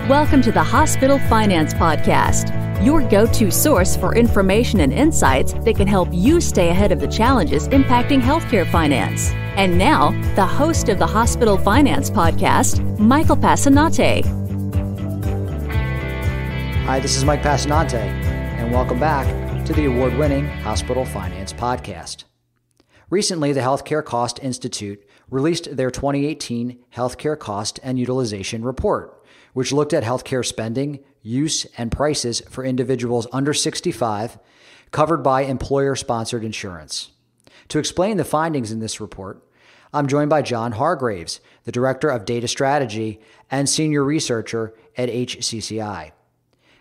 Welcome to the Hospital Finance Podcast, your go-to source for information and insights that can help you stay ahead of the challenges impacting healthcare finance. And now, the host of the Hospital Finance Podcast, Michael Passanante. Hi, this is Mike Passanante, and welcome back to the award-winning Hospital Finance Podcast. Recently, the Healthcare Cost Institute released their 2018 Healthcare Cost and Utilization Report, which looked at healthcare spending, use, and prices for individuals under 65 covered by employer-sponsored insurance. To explain the findings in this report, I'm joined by John Hargraves, the Director of Data Strategy and Senior Researcher at HCCI.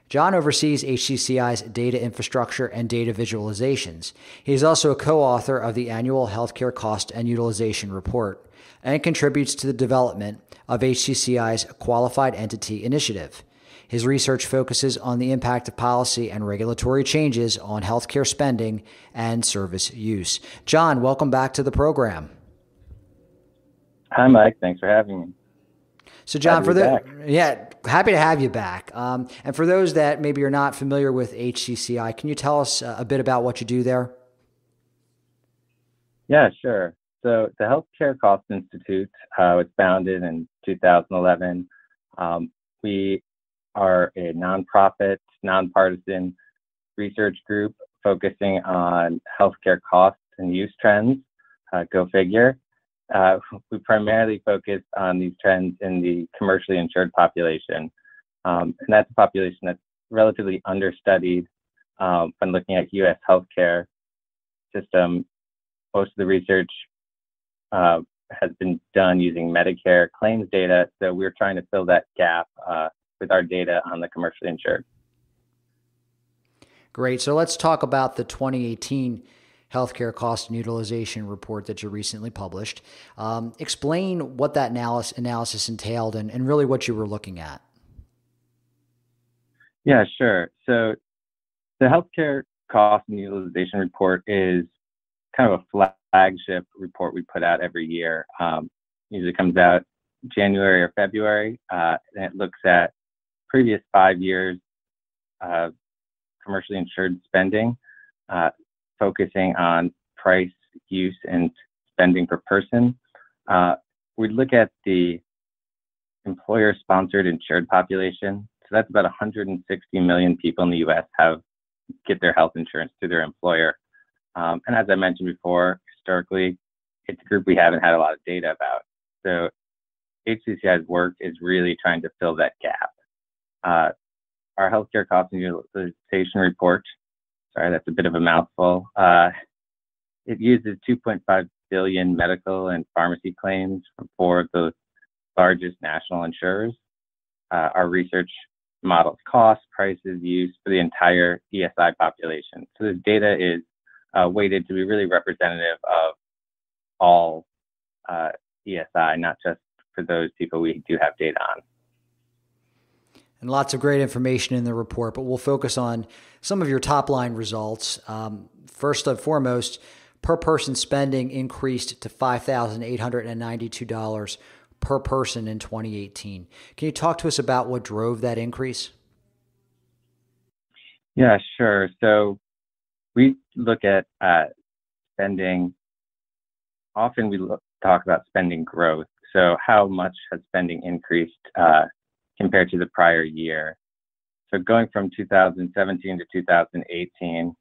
John oversees HCCI's data infrastructure and data visualizations. He is also a co-author of the annual Healthcare Cost and Utilization Report and contributes to the development of HCCI's Qualified Entity Initiative. His research focuses on the impact of policy and regulatory changes on healthcare spending and service use. John, welcome back to the program. Hi, Mike. Thanks for having me. So, John, happy to have you back. And for those that maybe are not familiar with HCCI, can you tell us a bit about what you do there? Yeah, sure. So the Healthcare Cost Institute was founded in 2011. We are a nonprofit, nonpartisan research group focusing on healthcare costs and use trends. Go figure. We primarily focus on these trends in the commercially insured population. And that's a population that's relatively understudied when looking at U.S. healthcare system. Most of the research has been done using Medicare claims data, so we're trying to fill that gap with our data on the commercially insured. Great. So let's talk about the 2018 Healthcare Cost and Utilization Report that you recently published. Explain what that analysis entailed and really what you were looking at. Yeah, sure. So the Healthcare Cost and Utilization Report is kind of a flagship report we put out every year. Usually comes out January or February, and it looks at previous 5 years of commercially insured spending, focusing on price, use, and spending per person. We look at the employer-sponsored insured population. So that's about 160 million people in the U.S. get their health insurance through their employer. And as I mentioned before, historically, it's a group we haven't had a lot of data about. So HCCI's work is really trying to fill that gap. Our healthcare cost and utilization report, sorry, that's a bit of a mouthful. It uses 2.5 billion medical and pharmacy claims from 4 of the largest national insurers. Our research models costs, prices, use for the entire ESI population. So this data is weighted to be really representative of all ESI, not just for those people we do have data on. And lots of great information in the report, but we'll focus on some of your top line results. First and foremost, per person spending increased to $5,892 per person in 2018. Can you talk to us about what drove that increase? Yeah, sure. So we look at spending. Often we talk about spending growth. So how much has spending increased compared to the prior year? So going from 2017 to 2018,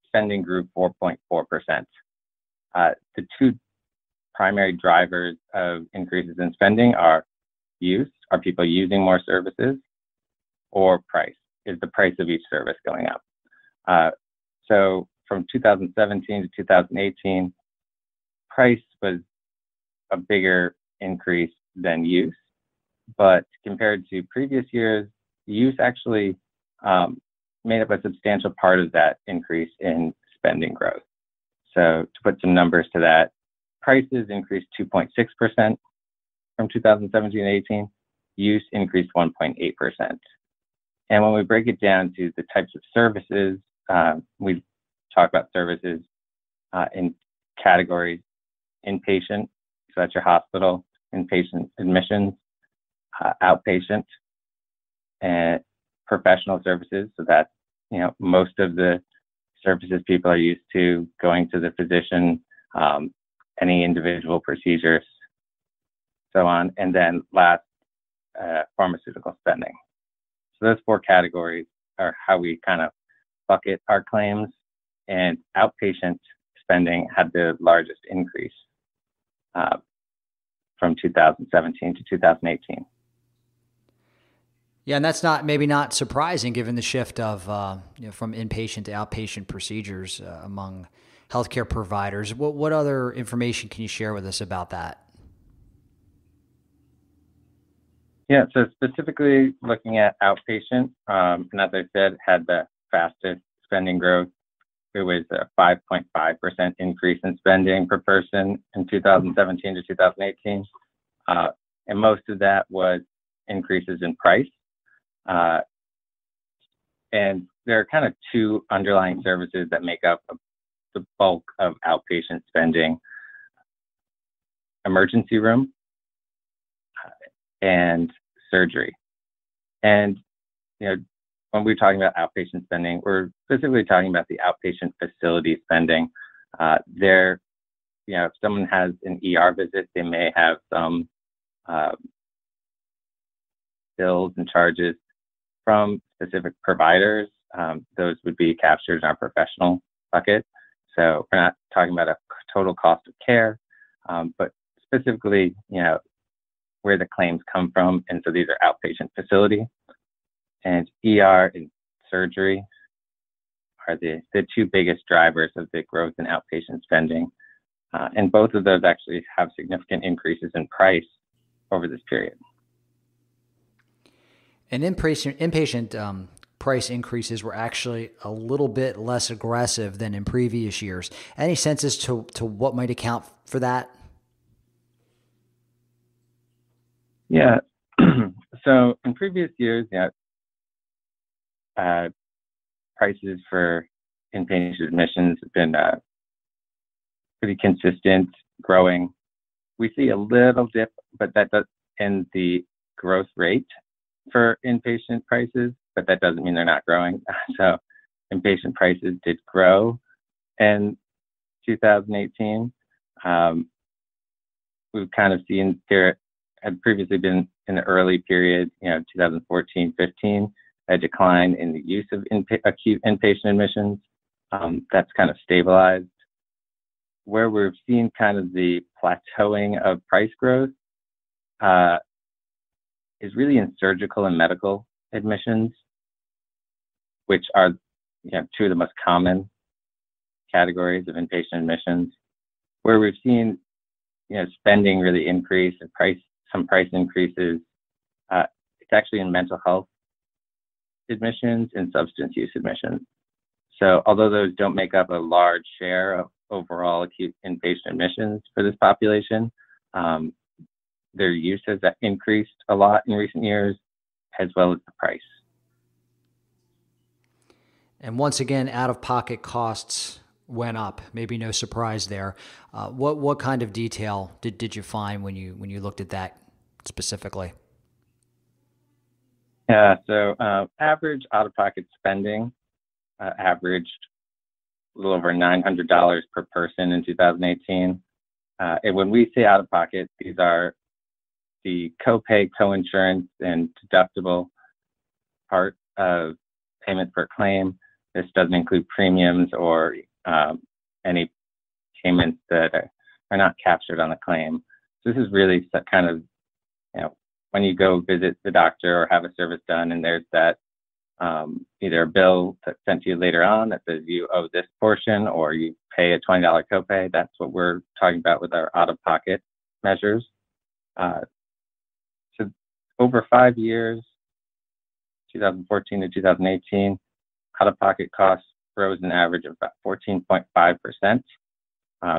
spending grew 4.4%. The two primary drivers of increases in spending are use. Are people using more services? Or price? Is the price of each service going up? So from 2017 to 2018, price was a bigger increase than use. But compared to previous years, use actually made up a substantial part of that increase in spending growth. So to put some numbers to that, prices increased 2.6% from 2017 to 18, use increased 1.8%. And when we break it down to the types of services, we talk about services in categories: inpatient, so that's your hospital, inpatient admissions, outpatient, and professional services. So that's, most of the services people are used to, going to the physician, any individual procedures, so on. And then last, pharmaceutical spending. So those four categories are how we kind of bucket our claims, and outpatient spending had the largest increase from 2017 to 2018. Yeah, and that's maybe not surprising given the shift of from inpatient to outpatient procedures among healthcare providers. What other information can you share with us about that? Yeah, so specifically looking at outpatient, and as I said, had the fastest spending growth. It was a 5.5% increase in spending per person in 2017 to 2018. And most of that was increases in price. And there are kind of two underlying services that make up the bulk of outpatient spending: emergency room and surgery. And, when we're talking about outpatient spending, we're specifically talking about the outpatient facility spending. If someone has an ER visit, they may have some bills and charges from specific providers. Those would be captured in our professional bucket. So we're not talking about a total cost of care, but specifically, where the claims come from. And so these are outpatient facility, and ER and surgery are the two biggest drivers of the growth in outpatient spending. And both of those actually have significant increases in price over this period. And inpatient price increases were actually a little bit less aggressive than in previous years. Any sense as to what might account for that? Yeah. So in previous years, prices for inpatient admissions have been pretty consistent, growing. We see a little dip, but that does in the growth rate for inpatient prices, but that doesn't mean they're not growing. So inpatient prices did grow in 2018. We've kind of seen there had previously been in the early period, 2014, 15, a decline in the use of acute inpatient admissions. That's kind of stabilized. Where we've seen kind of the plateauing of price growth is really in surgical and medical admissions, which are two of the most common categories of inpatient admissions. Where we've seen spending really increase and some price increases, it's actually in mental health admissions and substance use admissions. So although those don't make up a large share of overall acute inpatient admissions for this population, their use has increased a lot in recent years, as well as the price. And once again, out-of-pocket costs went up. Maybe no surprise there. What kind of detail did you find when you looked at that specifically? Yeah, so average out-of-pocket spending averaged a little over $900 per person in 2018. And when we say out-of-pocket, these are the copay, coinsurance, and deductible part of payment per claim. This doesn't include premiums or any payments that are not captured on the claim. So this is really kind of, when you go visit the doctor or have a service done, and there's that either a bill that's sent to you later on that says you owe this portion, or you pay a $20 copay. That's what we're talking about with our out-of-pocket measures. So over 5 years, 2014 to 2018, out-of-pocket costs rose an average of about 14.5%,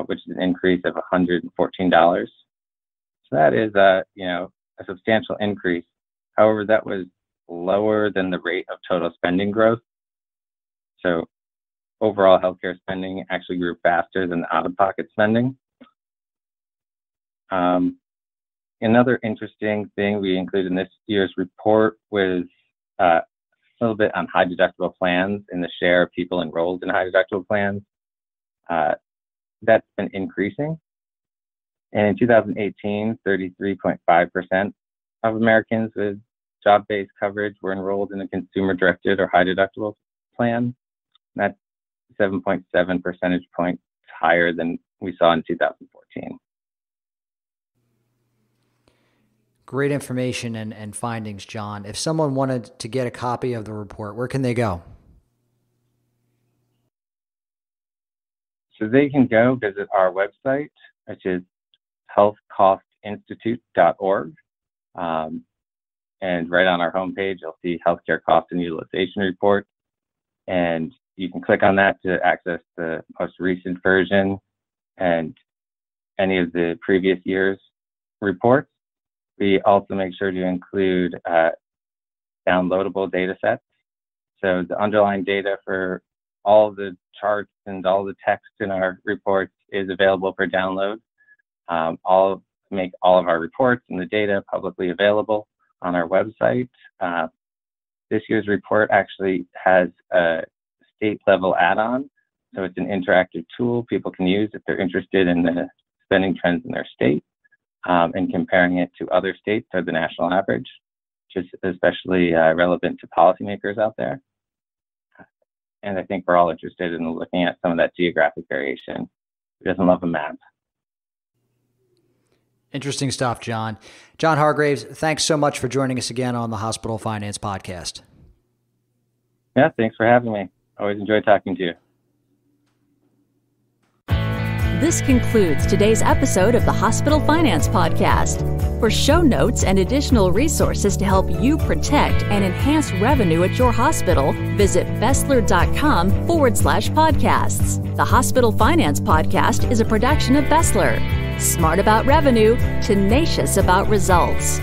which is an increase of $114. So that is a substantial increase. However, that was lower than the rate of total spending growth. So overall healthcare spending actually grew faster than the out-of-pocket spending. Another interesting thing we included in this year's report was a little bit on high deductible plans and the share of people enrolled in high deductible plans. That's been increasing. And in 2018, 33.5% of Americans with job-based coverage were enrolled in a consumer-directed or high deductible plan. That's 7.7 percentage points higher than we saw in 2014. Great information and findings, John. If someone wanted to get a copy of the report, where can they go? So they can go visit our website, which is healthcostinstitute.org. And right on our homepage, you'll see Healthcare Cost and Utilization Report. And you can click on that to access the most recent version and any of the previous year's reports. We also make sure to include downloadable data sets. So the underlying data for all the charts and all the text in our reports is available for download. Make all of our reports and the data publicly available on our website. This year's report actually has a state level add-on. So it's an interactive tool people can use if they're interested in the spending trends in their state and comparing it to other states or the national average, which is especially relevant to policymakers out there. And I think we're all interested in looking at some of that geographic variation. Who doesn't love a map? Interesting stuff, John. John Hargraves, thanks so much for joining us again on the Hospital Finance Podcast. Yeah, thanks for having me. Always enjoy talking to you. This concludes today's episode of the Hospital Finance Podcast. For show notes and additional resources to help you protect and enhance revenue at your hospital, visit Bessler.com/podcasts. The Hospital Finance Podcast is a production of Bessler. Smart about revenue, tenacious about results.